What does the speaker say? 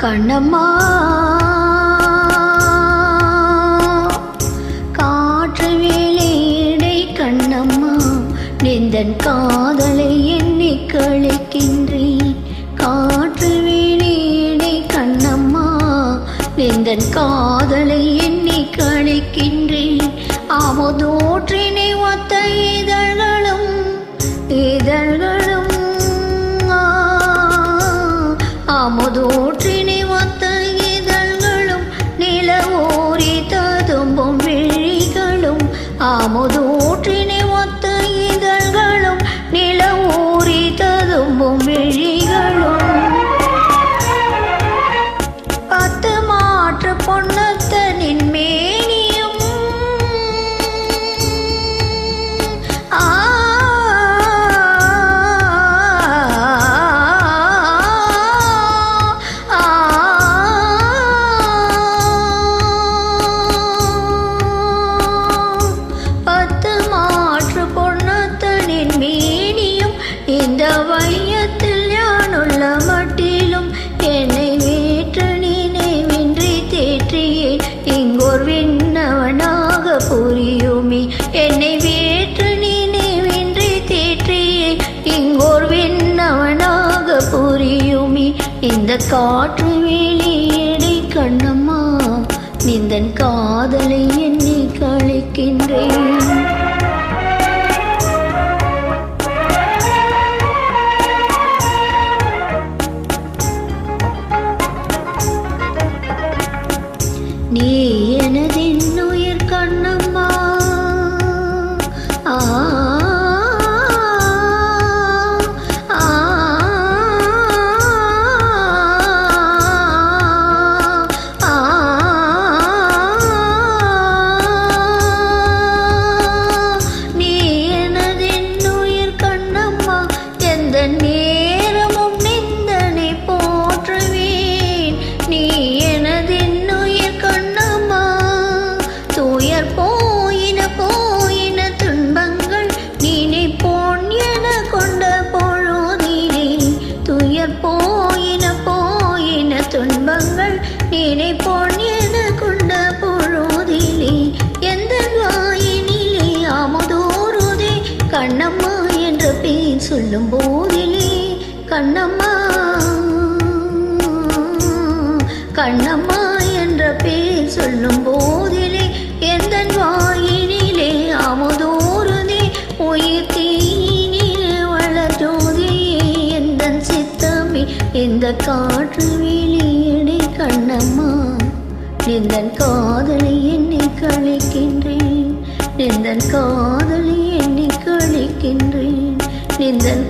கண்ணம்மா காற்று வேலையிடை கண்ணம்மா நிந்தன் காதலை எண்ணி கழிக்கின்றேன். காற்று வேலையிடை கண்ணம்மா நிந்தன் காதலை எண்ணி கழிக்கின்றேன். ஆமதோற்றினை ஒத்த இதழ்களும் ஆமதோற்றினை ஒத்த இதழ்களும் நிலவோரி ததும்பும் விழிகளும். ஆமதோற்றினை ஒத்த இதழ்களும் நிலவோரி ததும்பும் விழிகளும். பத்து மாற்று பொன்னத்தனின் மேனியும் இந்த வையத்தில் யானுள்ள மட்டிலும் என்னை வேற்று நினைவின்றி தேற்றியேன். இங்கோர் விண்ணவனாக புரியுமே என்னை வேற்று நினைவின்றி தேற்றியேன். இங்கோர் விண்ணவனாக புரியுமே. இந்த காற்று வேலையிடை கண்ணம்மா நிந்தன் காதலை எண்ணி கழிக்கின்றேன். நீ எனதின்னுயிர் கண்ணம்மா நீ எனதின்னுயிர் கண்ணம்மா எந்த நேரமும் நிந்தனை போற்றுவேன். நீ போயின துன்பங்கள் நினைப்போன் என கொண்ட பொழுதிலே. துயர் போயின துன்பங்கள் நினைப்போன் என கொண்ட பொழுதிலே. எந்த வாயினிலே ஆமதோருதே கண்ணம்மா என்ற பேர் சொல்லும் போதிலே. கண்ணம்மா கண்ணம்மா என்ற பேர் சொல்லும் போதிலே எந்த வாயினிலே ஆமதோருதே உயிர் தீயினிலே வளர்ஜோதியே எந்த சித்தமே. இந்த காற்று வேலையிடை கண்ணம்மா நிந்தன் காதலை எண்ணி கழிக்கின்றேன். நிந்தன் காதலை எண்ணி கழிக்கின்றேன். நிந்தன்